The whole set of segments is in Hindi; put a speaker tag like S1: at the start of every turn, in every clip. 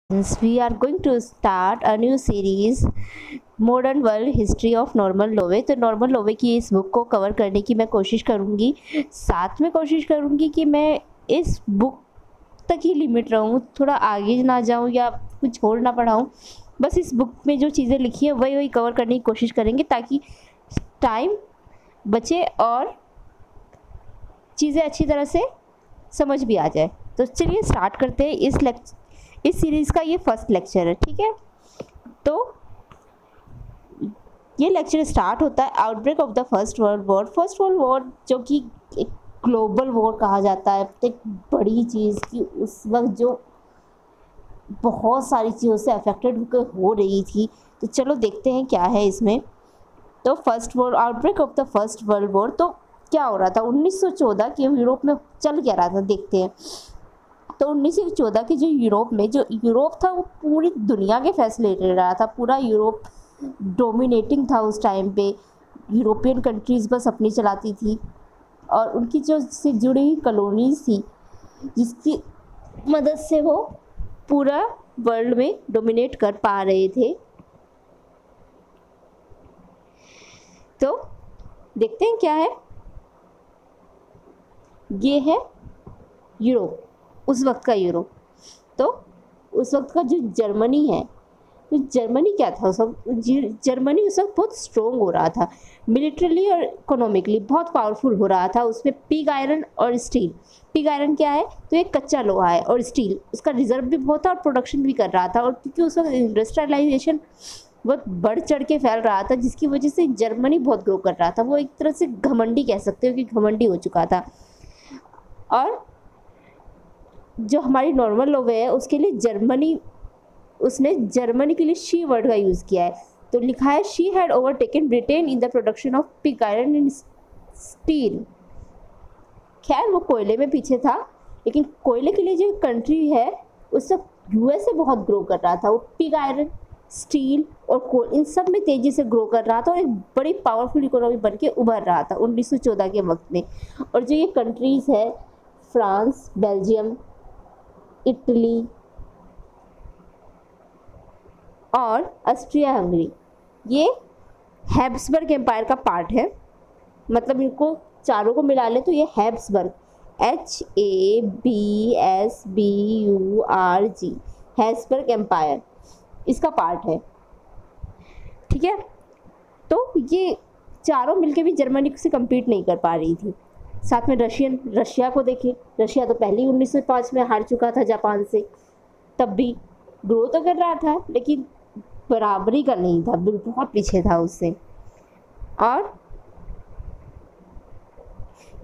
S1: We are going to start a new series modern world history of Norman Lowe. तो नॉर्मन लोवे की इस बुक को कवर करने की मैं कोशिश करूँगी। साथ में कोशिश करूँगी कि मैं इस बुक तक ही लिमिट रहूँ, थोड़ा आगे ना जाऊँ या कुछ छोड़ ना पढ़ाऊँ। बस इस बुक में जो चीज़ें लिखी है वही कवर करने की कोशिश करेंगे ताकि टाइम बचे और चीज़ें अच्छी तरह से समझ भी आ जाए। तो चलिए स्टार्ट करते हैं। इस सीरीज़ का ये फर्स्ट लेक्चर है, ठीक है। तो ये लेक्चर स्टार्ट होता है outbreak of the first world war. First world war जो कि एक ग्लोबल वॉर कहा जाता है, एक बड़ी चीज़ की उस वक्त जो बहुत सारी चीज़ों से अफेक्टेड होकर हो रही थी। तो चलो देखते हैं क्या है इसमें। तो first world outbreak of the first world war, तो क्या हो रहा था 1914 के यूरोप में, चल क्या रहा था देखते हैं। तो 1914 के जो यूरोप था वो पूरी दुनिया के फैसले ले रहा था। पूरा यूरोप डोमिनेटिंग था उस टाइम पे। यूरोपियन कंट्रीज़ बस अपनी चलाती थी और उनकी जो से जुड़ी हुई कॉलोनीज थी जिसकी मदद से वो पूरा वर्ल्ड में डोमिनेट कर पा रहे थे। तो देखते हैं क्या है। ये है यूरोप, उस वक्त का यूरोप। तो उस वक्त का जो जर्मनी है, तो जर्मनी क्या था उस वक्त, जर्मनी उस वक्त बहुत स्ट्रोंग हो रहा था, मिलिट्रली और इकोनॉमिकली बहुत पावरफुल हो रहा था। उसमें पिग आयरन और स्टील, पिग आयरन क्या है तो एक कच्चा लोहा है, और स्टील उसका रिजर्व भी बहुत था और प्रोडक्शन भी कर रहा था। और क्योंकि उस वक्त इंडस्ट्रियलाइजेशन बहुत बढ़ चढ़ के फैल रहा था जिसकी वजह से जर्मनी बहुत ग्रो कर रहा था। वो एक तरह से घमंडी कह सकते हो कि घमंडी हो चुका था। और जो हमारी नॉर्मल लोग है उसके लिए उसने जर्मनी के लिए शी वर्ड का यूज़ किया है। तो लिखा है she had overtaken Britain in the production of pig iron and steel. खैर वो कोयले में पीछे था, लेकिन कोयले के लिए जो कंट्री है उस वक्त यूएसए बहुत ग्रो कर रहा था। वो पिग आयरन, स्टील और कोल इन सब में तेज़ी से ग्रो कर रहा था और एक बड़ी पावरफुल इकोनॉमी बन के उभर रहा था 1914 के वक्त में। और जो ये कंट्रीज़ है फ्रांस, बेल्जियम, इटली और ऑस्ट्रिया हंगरी, ये हैब्सबर्ग एम्पायर का पार्ट है। मतलब इनको चारों को मिला लें तो ये हैब्सबर्ग, HABSBURG, हैब्सबर्ग एम्पायर इसका पार्ट है, ठीक है। तो ये चारों मिलके भी जर्मनी से compete नहीं कर पा रही थी। साथ में रशिया को देखें, रशिया तो पहले ही 1905 में हार चुका था जापान से। तब भी ग्रो तो कर रहा था लेकिन बराबरी का नहीं था, बहुत पीछे था उससे। और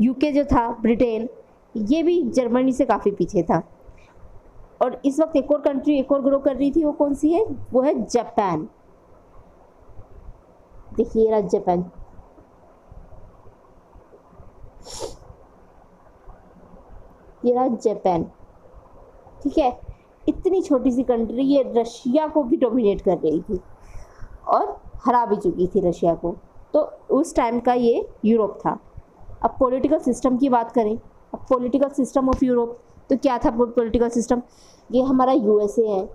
S1: यूके जो था, ब्रिटेन, ये भी जर्मनी से काफ़ी पीछे था। और इस वक्त एक और कंट्री एक और ग्रो कर रही थी, वो कौन सी है, वो है जापान। देखिए रहा जापान, ये रहा जापान, ठीक है। इतनी छोटी सी कंट्री ये रशिया को भी डोमिनेट कर रही थी और हरा भी चुकी थी रशिया को। तो उस टाइम का ये यूरोप था। अब पॉलिटिकल सिस्टम की बात करें, अब पॉलिटिकल सिस्टम ऑफ यूरोप, तो क्या था पॉलिटिकल सिस्टम, ये हमारा यूएसए है।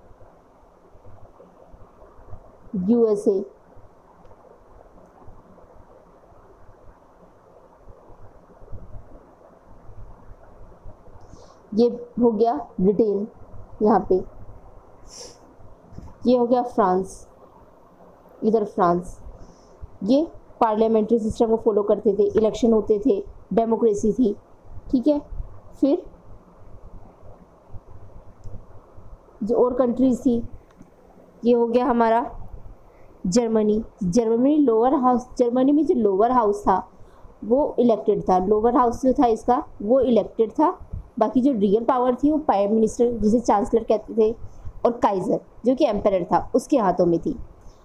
S1: यूएसए, ये हो गया ब्रिटेन, यहाँ पे ये हो गया फ्रांस, इधर फ्रांस। ये पार्लियामेंट्री सिस्टम को फॉलो करते थे, इलेक्शन होते थे, डेमोक्रेसी थी, ठीक है। फिर जो और कंट्रीज थी, ये हो गया हमारा जर्मनी। जर्मनी में जो लोअर हाउस था वो इलेक्टेड था। लोअर हाउस जो था इसका वो इलेक्टेड था। बाकी जो रियल पावर थी वो प्राइम मिनिस्टर, जिसे चांसलर कहते थे, और काइजर जो कि एम्परर था, उसके हाथों में थी।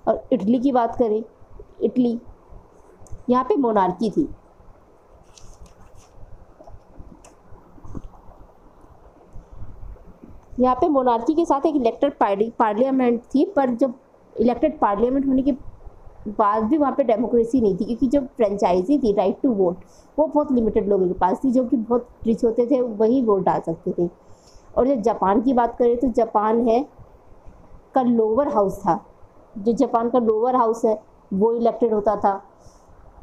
S1: और इटली की बात करें, इटली, यहाँ पे मोनार्की थी। यहाँ पे मोनार्की के साथ एक इलेक्टेड पार्लियामेंट थी, पर जब इलेक्टेड पार्लियामेंट होने के बाद भी वहाँ पे डेमोक्रेसी नहीं थी, क्योंकि जो फ्रेंचाइजी थी, राइट टू वोट, वो बहुत लिमिटेड लोगों के पास थी, जो कि बहुत रिच होते थे वही वोट डाल सकते थे। और जब जापान की बात करें तो जापान है का लोअर हाउस था, जो जापान का लोअर हाउस है वो इलेक्टेड होता था,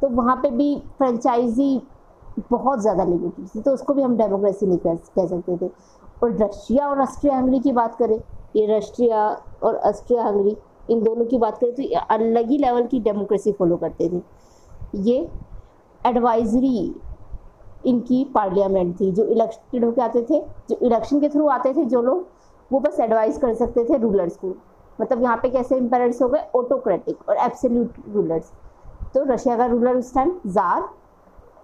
S1: तो वहाँ पे भी फ्रेंचाइजी बहुत ज़्यादा लिमिटेड थी, तो उसको भी हम डेमोक्रेसी नहीं कह सकते थे। और रशिया और ऑस्ट्रिया हंगरी की बात करें, ये रशिया और ऑस्ट्रिया हंगरी इन दोनों की बात करें तो ये अलग ही लेवल की डेमोक्रेसी फॉलो करते थे। ये एडवाइजरी इनकी पार्लियामेंट थी, जो इलेक्टेड होकर आते थे, जो इलेक्शन के थ्रू आते थे जो लोग, वो बस एडवाइस कर सकते थे रूलर्स को। मतलब यहाँ पे कैसे इम्पेरर्स हो गए, ऑटोक्रेटिक और एब्सोल्यूट रूलर्स। तो रशिया का रूलर उस टाइम जार,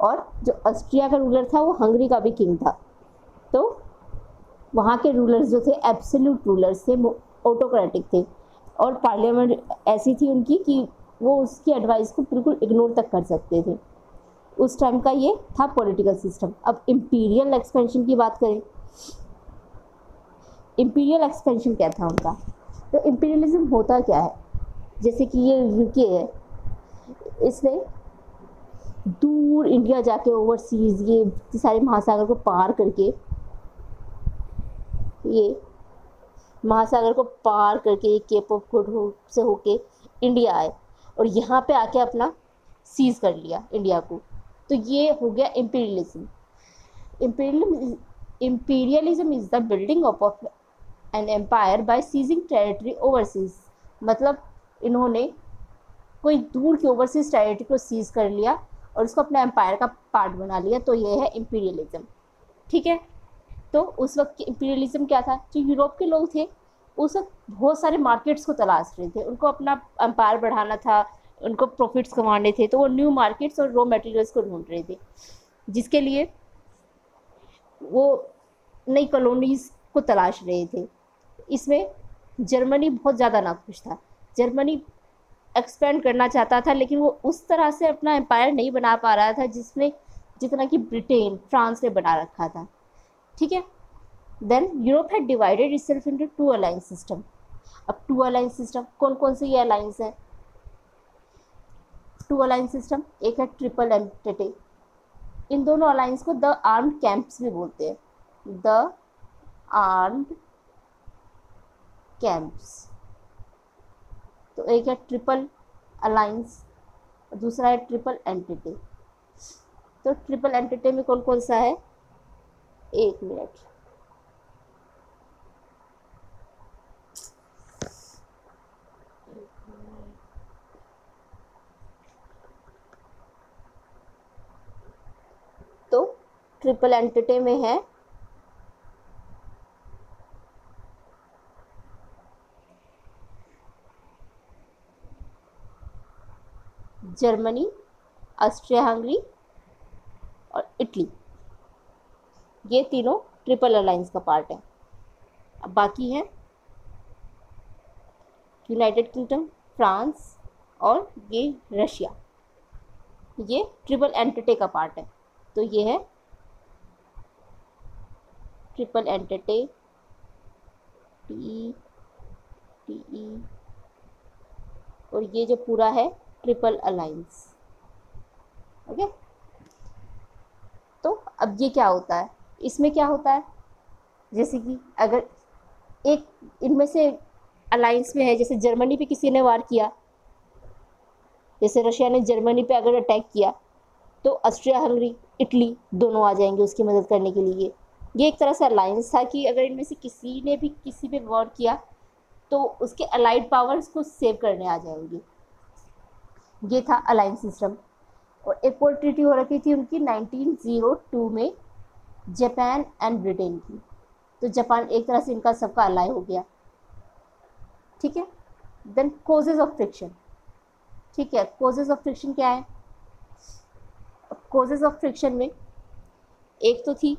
S1: और जो ऑस्ट्रिया का रूलर था वो हंगरी का भी किंग था। तो वहाँ के रूलर्स जो थे एब्सोल्यूट रूलर्स थे, ऑटोक्रेटिक थे, और पार्लियामेंट ऐसी थी उनकी कि वो उसकी एडवाइस को बिल्कुल इग्नोर तक कर सकते थे। उस टाइम का ये था पॉलिटिकल सिस्टम। अब इम्पीरियल एक्सपेंशन की बात करें, इम्पीरियल एक्सपेंशन क्या था उनका, तो इम्पीरियलिज्म होता क्या है, जैसे कि ये यूके है, इसने दूर इंडिया जाके ओवरसीज ये सारे महासागर को पार करके, ये महासागर को पार करके केप ऑफ गुड होप से होके इंडिया आए और यहाँ पे आके अपना सीज कर लिया इंडिया को। तो ये हो गया imperialism. Imperialism is the building of an empire by seizing territory overseas. मतलब इन्होंने कोई दूर की ओवरसीज टेरिटरी को सीज कर लिया और उसको अपने एम्पायर का पार्ट बना लिया, तो ये है इम्पीरियलिज्म। ठीक है, तो उस वक्त इम्पीरियलिज्म क्या था, जो यूरोप के लोग थे उस वक्त बहुत सारे मार्केट्स को तलाश रहे थे, उनको अपना एम्पायर बढ़ाना था, उनको प्रॉफिट्स कमाने थे, तो वो न्यू मार्केट्स और रॉ मटेरियल्स को ढूंढ रहे थे, जिसके लिए वो नई कॉलोनीज को तलाश रहे थे। इसमें जर्मनी बहुत ज़्यादा नाखुश था। जर्मनी एक्सपेंड करना चाहता था, लेकिन वो उस तरह से अपना एम्पायर नहीं बना पा रहा था जितना कि ब्रिटेन, फ्रांस ने बना रखा था। ठीक है, then Europe had divided itself into two alliance system. अब टू अलायंस सिस्टम कौन कौन से ये अलायंस है, टू अलायंस सिस्टम, एक है ट्रिपल एंटिटी। इन दोनों अलायंस को द आर्म्ड कैंप्स भी बोलते हैं, द आर्म्ड कैंप्स। तो एक है ट्रिपल अलायंस, दूसरा है ट्रिपल एंटिटी। तो ट्रिपल एंटिटी में कौन कौन सा है, एक मिनट, तो ट्रिपल एंटिटी में है जर्मनी, ऑस्ट्रिया हंगरी और इटली। ये तीनों ट्रिपल अलायंस का पार्ट है। अब बाकी है यूनाइटेड किंगडम, फ्रांस और ये रशिया, ये ट्रिपल एंटिटी का पार्ट है। तो ये है ट्रिपल एंटिटी, टी टी, और ये जो पूरा है ट्रिपल अलायंस। ओके, तो अब ये क्या होता है, इसमें क्या होता है, जैसे कि अगर एक इनमें से अलायंस में है, जैसे जर्मनी पे किसी ने वार किया, जैसे रशिया ने जर्मनी पे अगर अटैक किया, तो ऑस्ट्रिया हंगरी इटली दोनों आ जाएंगे उसकी मदद करने के लिए। ये एक तरह से अलायंस था कि अगर इनमें से किसी ने भी किसी पे वॉर किया तो उसके अलाइड पावर्स को सेव करने आ जाएंगे। ये था अलायंस सिस्टम। और एक और ट्रीटी हो रखी थी उनकी 1902 में जापान एंड ब्रिटेन की। तो जापान एक तरह से इनका सबका अलाय हो गया। ठीक है, देन कॉजेज ऑफ फ्रिक्शन। ठीक है, कॉजेज ऑफ फ्रिक्शन क्या है, कॉजेज ऑफ फ्रिक्शन में एक तो थी